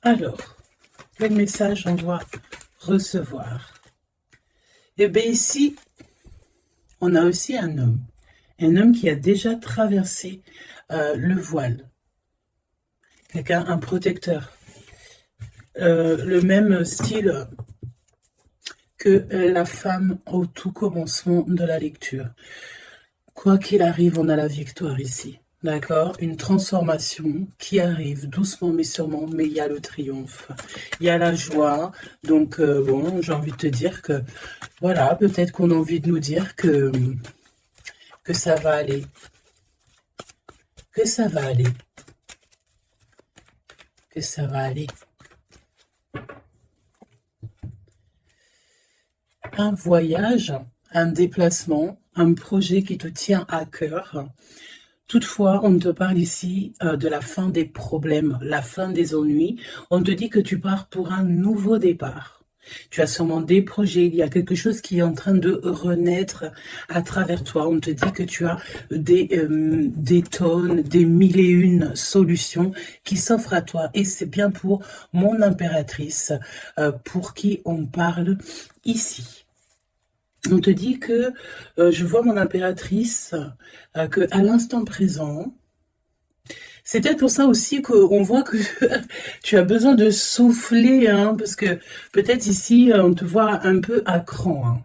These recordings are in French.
Alors, quel message on doit recevoir? Eh bien ici, on a aussi un homme qui a déjà traversé le voile, quelqu'un, un protecteur, le même style que la femme au tout commencement de la lecture. Quoi qu'il arrive, on a la victoire ici. D'accord? Une transformation qui arrive doucement mais sûrement, mais il y a le triomphe. Il y a la joie. Donc, bon, j'ai envie de te dire que, voilà, peut-être qu'on a envie de nous dire que ça va aller. Que ça va aller. Que ça va aller. Un voyage, un déplacement, un projet qui te tient à cœur. Toutefois, on te parle ici de la fin des problèmes, la fin des ennuis. On te dit que tu pars pour un nouveau départ. Tu as sûrement des projets, il y a quelque chose qui est en train de renaître à travers toi. On te dit que tu as des tonnes, des mille et une solutions qui s'offrent à toi. Et c'est bien pour mon impératrice, pour qui on parle ici. On te dit que je vois mon impératrice, que à l'instant présent, c'est peut-être pour ça aussi qu'on voit que tu as besoin de souffler, hein, parce que peut-être ici, on te voit un peu à cran, hein.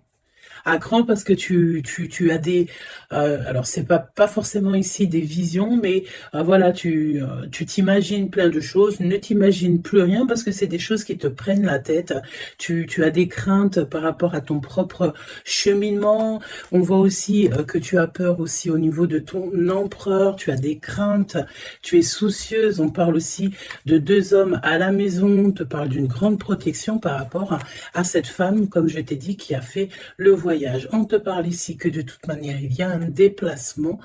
À cran parce que tu as des... alors, c'est pas forcément ici des visions, mais voilà, tu t'imagines plein de choses, ne t'imagines plus rien parce que c'est des choses qui te prennent la tête. Tu as des craintes par rapport à ton propre cheminement. On voit aussi que tu as peur aussi au niveau de ton empereur. Tu as des craintes, tu es soucieuse. On parle aussi de deux hommes à la maison. On te parle d'une grande protection par rapport à cette femme, comme je t'ai dit, qui a fait le voyage. On te parle ici que de toute manière, il y a un déplacement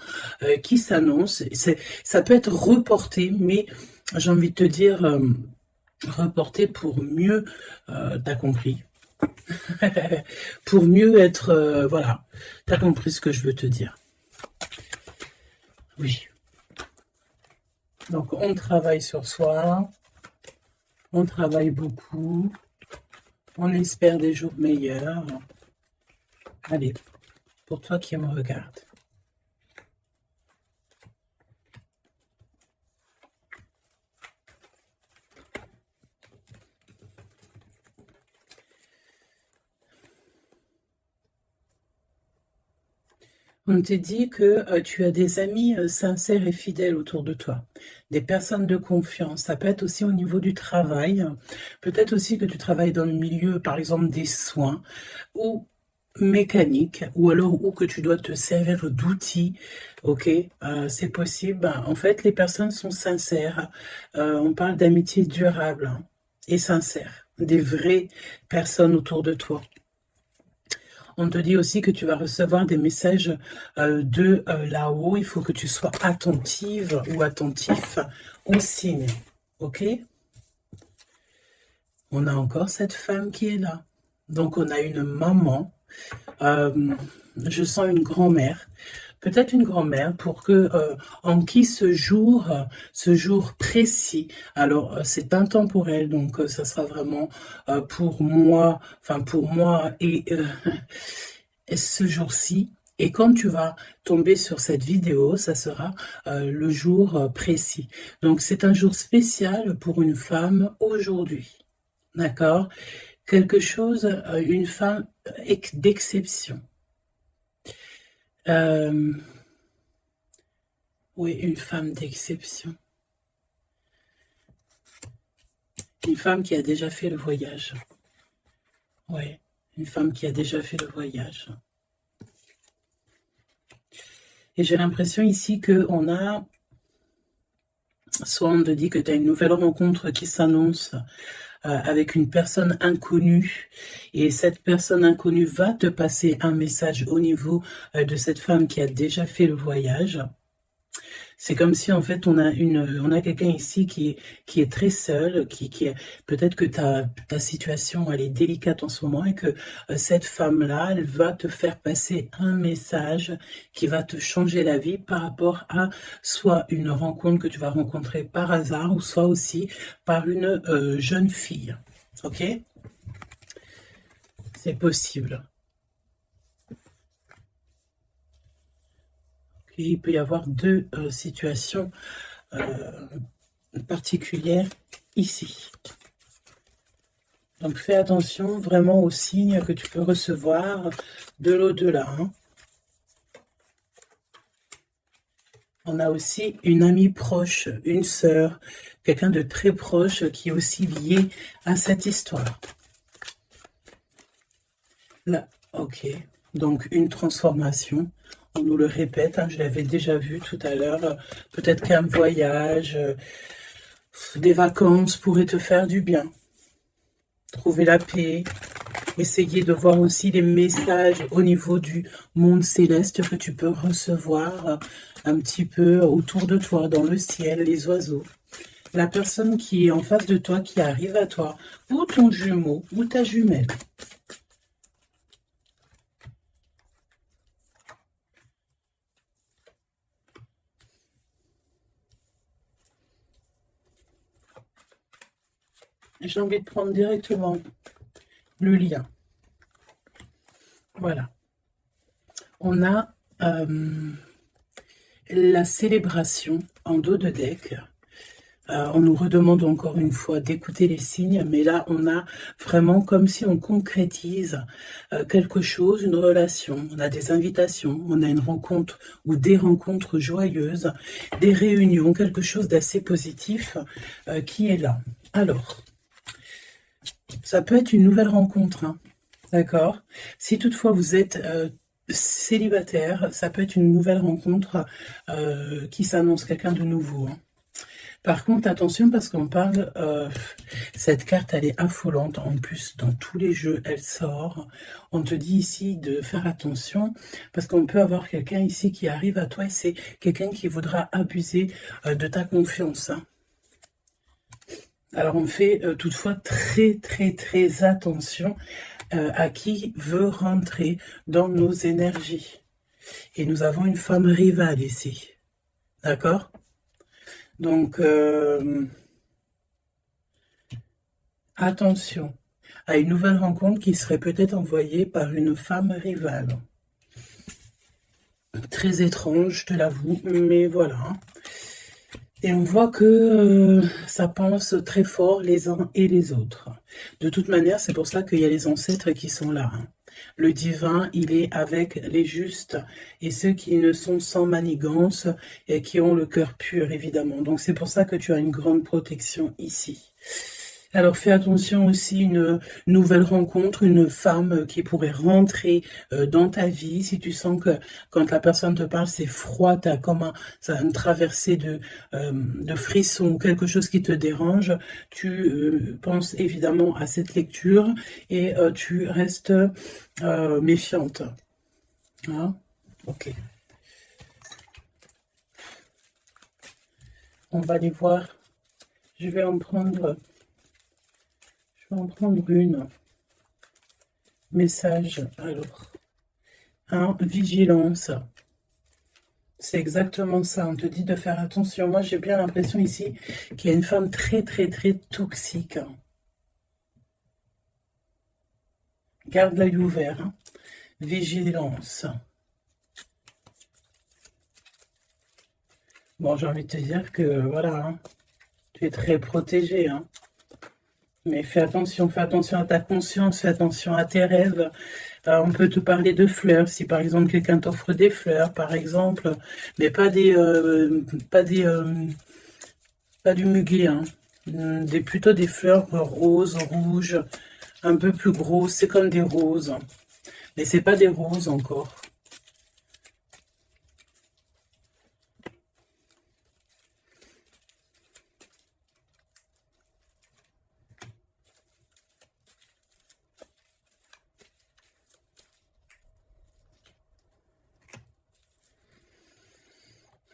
qui s'annonce. Ça peut être reporté, mais j'ai envie de te dire reporté pour mieux, t'as compris, pour mieux être, voilà, t'as compris ce que je veux te dire. Oui. Donc, on travaille sur soi, on travaille beaucoup, on espère des jours meilleurs. Allez, pour toi qui me regarde. On te dit que tu as des amis sincères et fidèles autour de toi, des personnes de confiance. Ça peut être aussi au niveau du travail, peut-être aussi que tu travailles dans le milieu, par exemple, des soins, ou mécanique, ou alors ou que tu dois te servir d'outils, ok, c'est possible. En fait, les personnes sont sincères. On parle d'amitié durable, hein, et sincère, des vraies personnes autour de toi. On te dit aussi que tu vas recevoir des messages de là-haut. Il faut que tu sois attentive ou attentif aux signes, ok? On a encore cette femme qui est là. Donc, on a une maman. Je sens une grand-mère, peut-être une grand-mère, pour que en qui ce jour précis, alors c'est intemporel, donc ça sera vraiment pour moi, enfin pour moi et ce jour-ci. Et quand tu vas tomber sur cette vidéo, ça sera le jour précis. Donc c'est un jour spécial pour une femme aujourd'hui, d'accord? Quelque chose, une femme d'exception. Oui, une femme d'exception. Une femme qui a déjà fait le voyage. Oui, une femme qui a déjà fait le voyage. Et j'ai l'impression ici qu'on a... Soit on te dit que tu as une nouvelle rencontre qui s'annonce avec une personne inconnue, et cette personne inconnue va te passer un message au niveau de cette femme qui a déjà fait le voyage. C'est comme si en fait on a quelqu'un ici qui est très seul, qui est peut-être que ta situation elle est délicate en ce moment et que cette femme-là, elle va te faire passer un message qui va te changer la vie par rapport à soit une rencontre que tu vas rencontrer par hasard ou soit aussi par une jeune fille. Ok? C'est possible. Il peut y avoir deux situations particulières ici. Donc fais attention vraiment aux signes que tu peux recevoir de l'au-delà. Hein. On a aussi une amie proche, une sœur, quelqu'un de très proche qui est aussi lié à cette histoire. Là, ok. Donc une transformation. On nous le répète, hein, je l'avais déjà vu tout à l'heure. Peut-être qu'un voyage, des vacances pourraient te faire du bien. Trouver la paix. Essayer de voir aussi les messages au niveau du monde céleste que tu peux recevoir un petit peu autour de toi, dans le ciel, les oiseaux. La personne qui est en face de toi, qui arrive à toi, ou ton jumeau, ou ta jumelle. J'ai envie de prendre directement le lien. Voilà. On a la célébration en dos de deck. On nous redemande encore une fois d'écouter les signes, mais là, on a vraiment comme si on concrétise quelque chose, une relation. On a des invitations, on a une rencontre ou des rencontres joyeuses, des réunions, quelque chose d'assez positif qui est là. Alors, ça peut être une nouvelle rencontre, hein, d'accord? Si toutefois vous êtes célibataire, ça peut être une nouvelle rencontre qui s'annonce, quelqu'un de nouveau. Hein. Par contre, attention parce qu'on parle, cette carte elle est affolante, en plus dans tous les jeux elle sort, on te dit ici de faire attention parce qu'on peut avoir quelqu'un ici qui arrive à toi et c'est quelqu'un qui voudra abuser de ta confiance. Hein. Alors on fait toutefois très attention à qui veut rentrer dans nos énergies. Et nous avons une femme rivale ici, d'accord? Donc, attention à une nouvelle rencontre qui serait peut-être envoyée par une femme rivale. Très étrange, je te l'avoue, mais voilà. Et on voit que ça pense très fort les uns et les autres. De toute manière, c'est pour ça qu'il y a les ancêtres qui sont là. Hein. Le divin, il est avec les justes et ceux qui ne sont sans manigance et qui ont le cœur pur, évidemment. Donc c'est pour ça que tu as une grande protection ici. Alors fais attention aussi, une nouvelle rencontre, une femme qui pourrait rentrer dans ta vie. Si tu sens que quand la personne te parle, c'est froid, tu as comme une traversée de frissons, quelque chose qui te dérange, tu penses évidemment à cette lecture et tu restes méfiante. Hein? Ok. On va aller voir. Je vais en prendre une. Message, alors. Hein, vigilance. C'est exactement ça. On te dit de faire attention. Moi, j'ai bien l'impression ici qu'il y a une femme très toxique. Garde l'œil ouvert. Hein. Vigilance. Bon, j'ai envie de te dire que, voilà, hein, tu es très protégé. Hein. Mais fais attention à ta conscience, fais attention à tes rêves. On peut te parler de fleurs, si par exemple quelqu'un t'offre des fleurs, par exemple, mais pas du muguet, hein. Plutôt des fleurs roses, rouges, un peu plus grosses, c'est comme des roses, mais c'est pas des roses encore.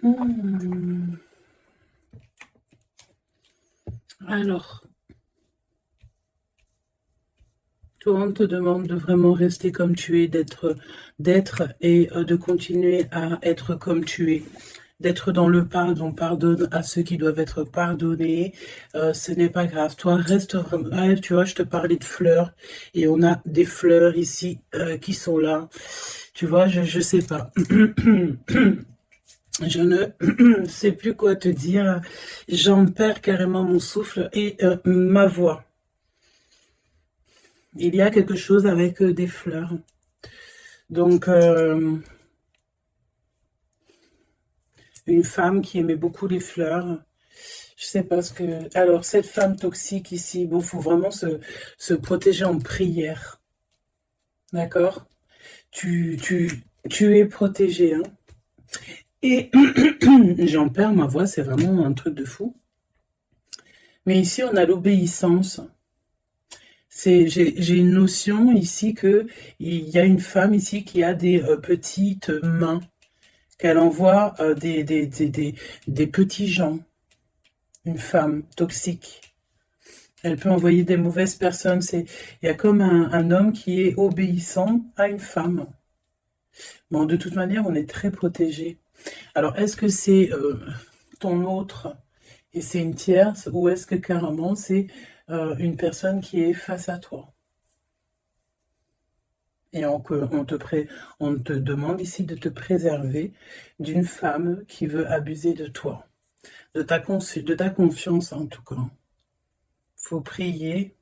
Hmm. Alors, toi, on te demande de vraiment rester comme tu es, d'être et de continuer à être comme tu es, d'être dans le pardon. Pardonne à ceux qui doivent être pardonnés. Ce n'est pas grave. Toi, reste vraiment. Ah, tu vois, je te parlais de fleurs et on a des fleurs ici qui sont là. Tu vois, je sais pas. Je ne sais plus quoi te dire. J'en perds carrément mon souffle et ma voix. Il y a quelque chose avec des fleurs. Donc, une femme qui aimait beaucoup les fleurs. Je sais pas ce que... Alors, cette femme toxique ici, bon, faut vraiment se protéger en prière. D'accord? Tu es protégé, hein. Et j'en perds ma voix, c'est vraiment un truc de fou. Mais ici, on a l'obéissance. J'ai une notion ici que il y a une femme ici qui a des petites mains, qu'elle envoie des petits gens, une femme toxique. Elle peut envoyer des mauvaises personnes. Il y a comme un homme qui est obéissant à une femme. Bon, de toute manière, on est très protégé. Alors, est-ce que c'est ton autre et c'est une tierce, ou est-ce que carrément c'est une personne qui est face à toi? Et on te demande ici de te préserver d'une femme qui veut abuser de toi, de ta confiance en tout cas. Faut prier.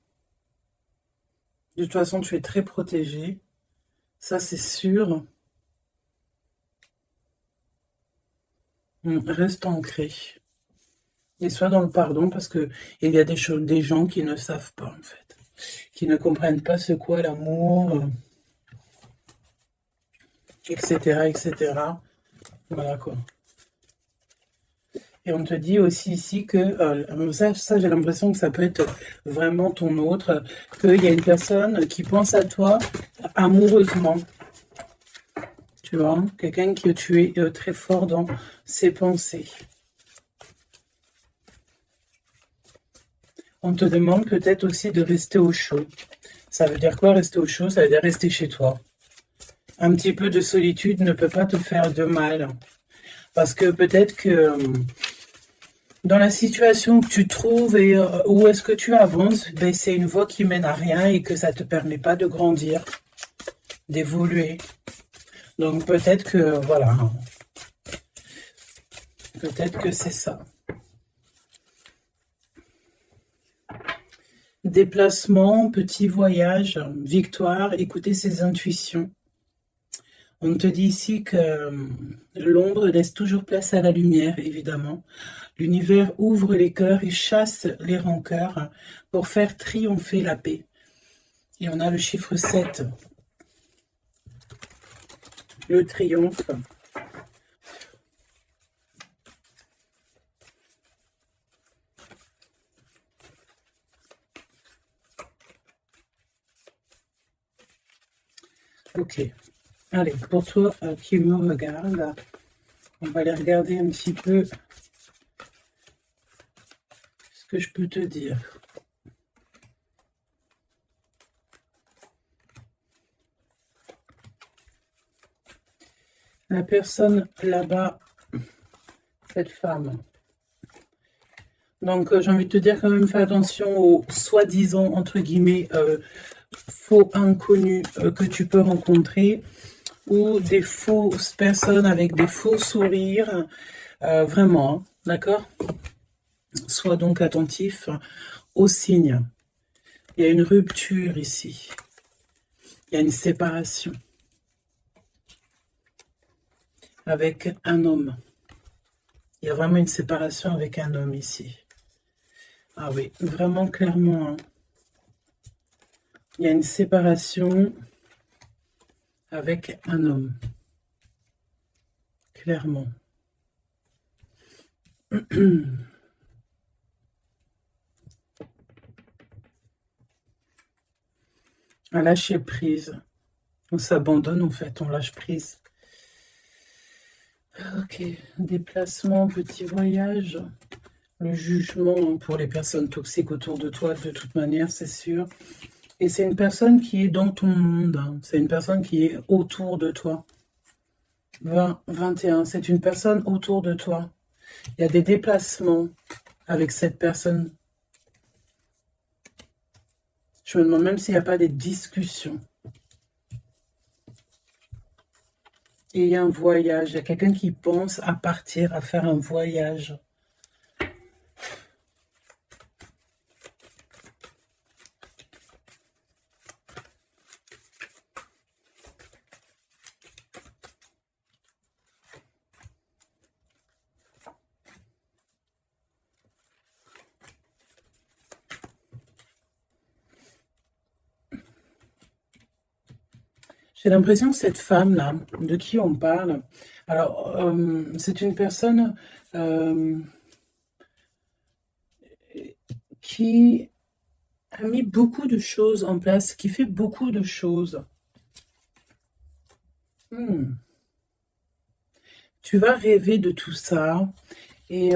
De toute façon, tu es très protégé. Ça, c'est sûr. Reste ancré. Et sois dans le pardon parce que il y a des choses, des gens qui ne savent pas, en fait. Qui ne comprennent pas ce qu'est l'amour, etc., etc. Voilà quoi. Et on te dit aussi ici que, ça j'ai l'impression que ça peut être vraiment ton autre, qu'il y a une personne qui pense à toi amoureusement. Tu vois, quelqu'un que tu es très fort dans ses pensées. On te demande peut-être aussi de rester au chaud. Ça veut dire quoi rester au chaud? Ça veut dire rester chez toi. Un petit peu de solitude ne peut pas te faire de mal. Parce que peut-être que dans la situation que tu trouves et où est-ce que tu avances, ben, c'est une voie qui mène à rien et que ça ne te permet pas de grandir, d'évoluer. Donc peut-être que, voilà, peut-être que c'est ça. Déplacement, petit voyage, victoire, écouter ses intuitions. On te dit ici que l'ombre laisse toujours place à la lumière, évidemment. L'univers ouvre les cœurs et chasse les rancœurs pour faire triompher la paix. Et on a le chiffre 7, le triomphe. Ok. Allez, pour toi qui me regarde, on va aller regarder un petit peu ce que je peux te dire. La personne là-bas, cette femme. Donc, j'ai envie de te dire quand même, fais attention aux soi-disant, entre guillemets, faux inconnus que tu peux rencontrer, ou des fausses personnes avec des faux sourires. Vraiment, hein, d'accord? Sois donc attentif aux signes. Il y a une rupture ici. Il y a une séparation avec un homme. Il y a vraiment une séparation avec un homme ici. Ah oui, vraiment clairement. Hein. Il y a une séparation avec un homme. Clairement. Un lâcher prise. On s'abandonne en fait, on lâche prise. Ok, déplacement, petit voyage, le jugement pour les personnes toxiques autour de toi, de toute manière, c'est sûr. Et c'est une personne qui est dans ton monde, hein. C'est une personne qui est autour de toi. 20, 21, c'est une personne autour de toi. Il y a des déplacements avec cette personne. Je me demande même s'il n'y a pas des discussions. Et il y a un voyage. Il y a quelqu'un qui pense à partir, à faire un voyage. J'ai l'impression que cette femme-là, de qui on parle, alors, c'est une personne qui a mis beaucoup de choses en place, qui fait beaucoup de choses. Tu vas rêver de tout ça et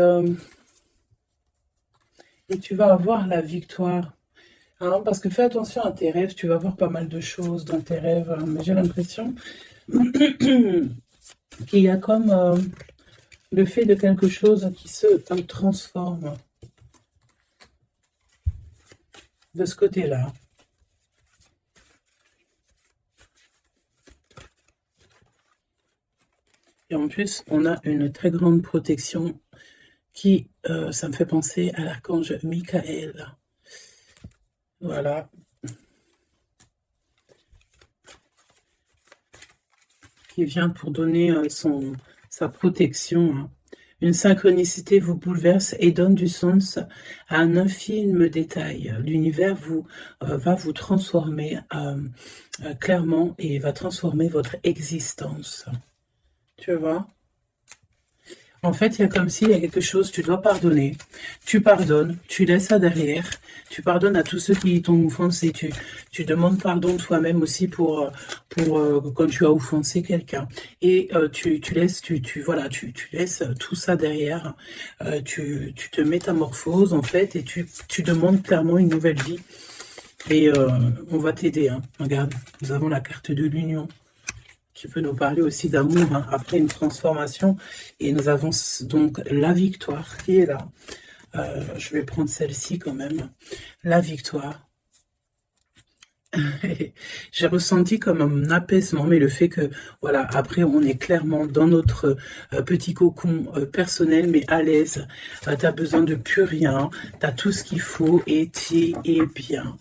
tu vas avoir la victoire. Hein, parce que fais attention à tes rêves, tu vas voir pas mal de choses dans tes rêves, hein, mais j'ai l'impression qu'il y a comme le fait de quelque chose qui se transforme de ce côté-là. Et en plus, on a une très grande protection qui, ça me fait penser à l'archange Michael. Voilà. Qui vient pour donner sa protection. Hein. Une synchronicité vous bouleverse et donne du sens à un infime détail. L'univers va vous transformer clairement et va transformer votre existence. Tu vois? En fait, il y a comme s'il y a quelque chose, tu dois pardonner. Tu pardonnes, tu laisses ça derrière. Tu pardonnes à tous ceux qui t'ont offensé. Tu demandes pardon toi-même aussi pour quand tu as offensé quelqu'un. Et tu laisses, voilà, tu laisses tout ça derrière. Tu te métamorphoses en fait et tu demandes clairement une nouvelle vie. Et on va t'aider. Hein. Regarde, nous avons la carte de l'union qui peut nous parler aussi d'amour hein, après une transformation. Et nous avons donc la victoire qui est là. Je vais prendre celle-ci quand même. La victoire. J'ai ressenti comme un apaisement, mais le fait que, voilà, après on est clairement dans notre petit cocon personnel, mais à l'aise. T'as besoin de plus rien, t'as tout ce qu'il faut et tu es bien.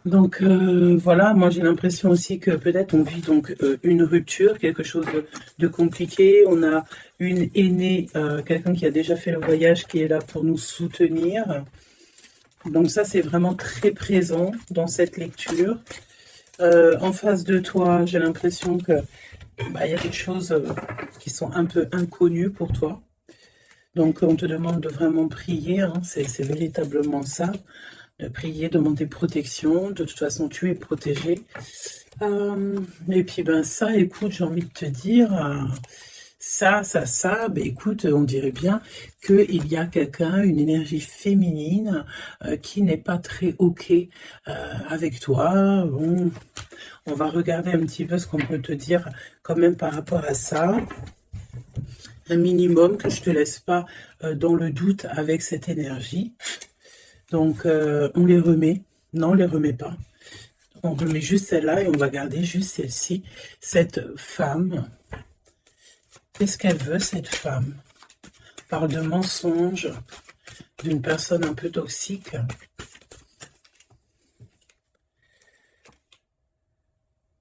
Donc voilà, moi j'ai l'impression aussi que peut-être on vit donc une rupture, quelque chose de compliqué. On a une aînée, quelqu'un qui a déjà fait le voyage qui est là pour nous soutenir. Donc ça c'est vraiment très présent dans cette lecture. En face de toi, j'ai l'impression que il y a des choses qui sont un peu inconnues pour toi. Donc on te demande de vraiment prier, hein, c'est véritablement ça. De prier, demander protection. De toute façon, tu es protégé. Et puis, ben ça, écoute, j'ai envie de te dire, ben écoute, on dirait bien qu'il y a quelqu'un, une énergie féminine qui n'est pas très OK avec toi. Bon, on va regarder un petit peu ce qu'on peut te dire quand même par rapport à ça. Un minimum que je te laisse pas dans le doute avec cette énergie. Donc, on les remet. Non, on les remet pas. On remet juste celle-là et on va garder juste celle-ci. Cette femme, qu'est-ce qu'elle veut, cette femme? Parle de mensonge, d'une personne un peu toxique.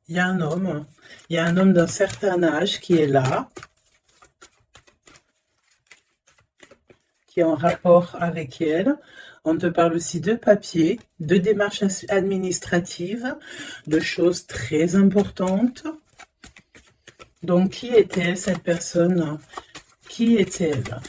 Il y a un homme d'un certain âge qui est là, qui est en rapport avec elle. On te parle aussi de papier, de démarches administratives, de choses très importantes. Donc, qui était cette personne? Qui est-elle?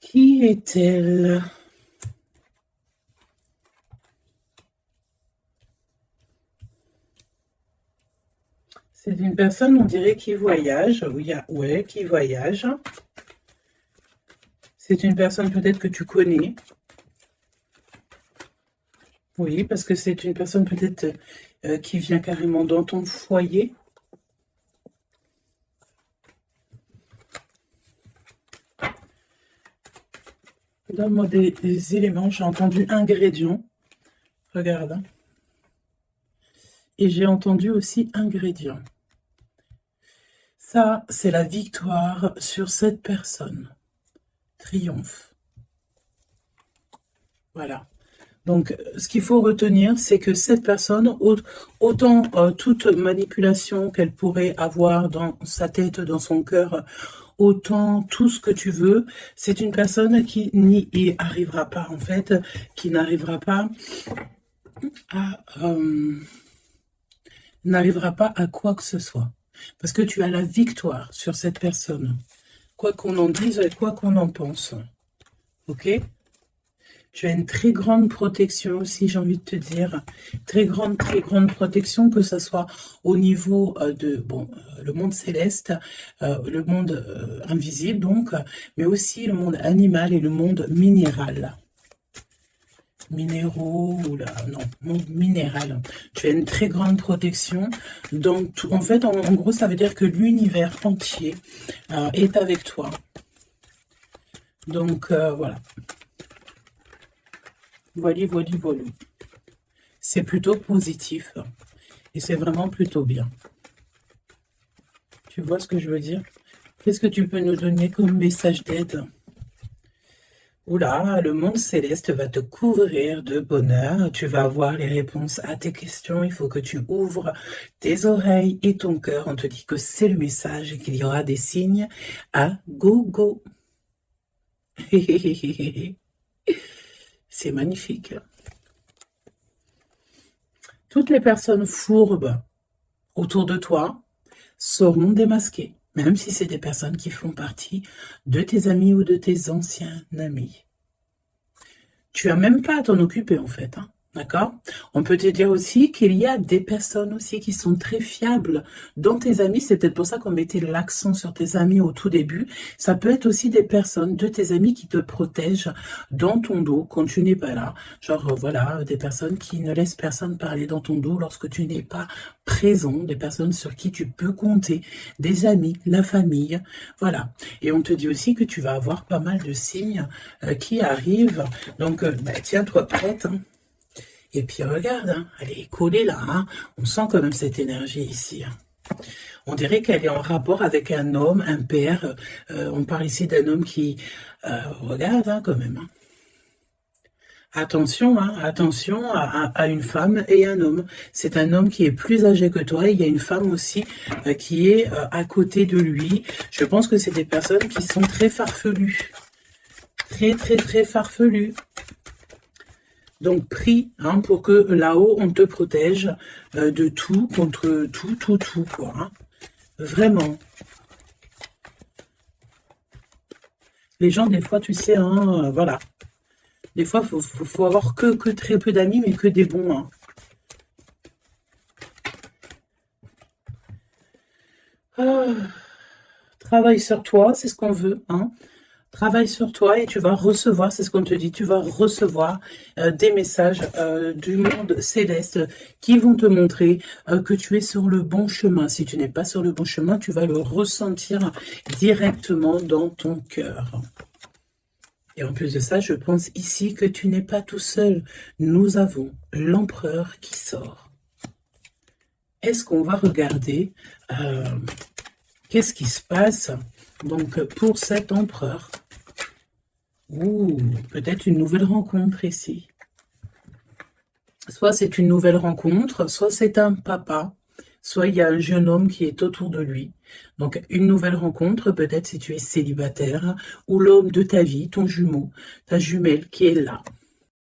Qui est-elle? C'est une personne, on dirait, qui voyage. Oui, ouais, qui voyage. C'est une personne peut-être que tu connais. Oui, parce que c'est une personne peut-être qui vient carrément dans ton foyer. Donne-moi des éléments. J'ai entendu ingrédients. Regarde. Et j'ai entendu aussi ingrédients. Ça, c'est la victoire sur cette personne. Triomphe. Voilà. Donc, ce qu'il faut retenir, c'est que cette personne, autant toute manipulation qu'elle pourrait avoir dans sa tête, dans son cœur, autant tout ce que tu veux, c'est une personne qui n'y arrivera pas, en fait, qui n'arrivera pas à quoi que ce soit. Parce que tu as la victoire sur cette personne. Quoi qu'on en dise et quoi qu'on en pense. Ok ? Tu as une très grande protection aussi, j'ai envie de te dire. Très grande protection, que ce soit au niveau de le monde céleste, le monde invisible, donc, mais aussi le monde animal et le monde minéral. Minéraux, non, monde minéral. Tu as une très grande protection. Donc, en fait, en gros, ça veut dire que l'univers entier est avec toi. Donc, voilà. Voilà. C'est plutôt positif. Et c'est vraiment plutôt bien. Tu vois ce que je veux dire? Qu'est-ce que tu peux nous donner comme message d'aide? Oula, le monde céleste va te couvrir de bonheur. Tu vas avoir les réponses à tes questions. Il faut que tu ouvres tes oreilles et ton cœur. On te dit que c'est le message et qu'il y aura des signes à gogo. C'est magnifique. Toutes les personnes fourbes autour de toi seront démasquées, même si c'est des personnes qui font partie de tes amis ou de tes anciens amis. Tu n'as même pas à t'en occuper, en fait, hein, d'accord? On peut te dire aussi qu'il y a des personnes aussi qui sont très fiables dans tes amis. C'est peut-être pour ça qu'on mettait l'accent sur tes amis au tout début. Ça peut être aussi des personnes de tes amis qui te protègent dans ton dos quand tu n'es pas là. Genre, voilà, des personnes qui ne laissent personne parler dans ton dos lorsque tu n'es pas présent, des personnes sur qui tu peux compter, des amis, la famille, voilà. Et on te dit aussi que tu vas avoir pas mal de signes qui arrivent. Donc, tiens-toi prête, hein. Et puis regarde, hein, elle est collée là, hein. On sent quand même cette énergie ici, hein. On dirait qu'elle est en rapport avec un homme, un père. On parle ici d'un homme qui regarde, hein, quand même, hein. Attention, hein, attention à une femme et un homme. C'est un homme qui est plus âgé que toi. Et il y a une femme aussi qui est à côté de lui. Je pense que c'est des personnes qui sont très farfelues. Très farfelues. Donc, prie, hein, pour que là-haut, on te protège de tout, contre tout, quoi. Hein. Vraiment. Les gens, des fois, tu sais, hein, voilà. Des fois, il faut avoir que très peu d'amis, mais que des bons. Hein. Travaille sur toi, c'est ce qu'on veut. Hein. Travaille sur toi et tu vas recevoir, c'est ce qu'on te dit, tu vas recevoir des messages du monde céleste qui vont te montrer que tu es sur le bon chemin. Si tu n'es pas sur le bon chemin, tu vas le ressentir directement dans ton cœur. Et en plus de ça, je pense ici que tu n'es pas tout seul. Nous avons l'empereur qui sort. Est-ce qu'on va regarder qu'est-ce qui se passe donc pour cet empereur? Ouh, peut-être une nouvelle rencontre ici. Soit c'est une nouvelle rencontre, soit c'est un papa, soit il y a un jeune homme qui est autour de lui. Donc, une nouvelle rencontre, peut-être si tu es célibataire, ou l'homme de ta vie, ton jumeau, ta jumelle qui est là.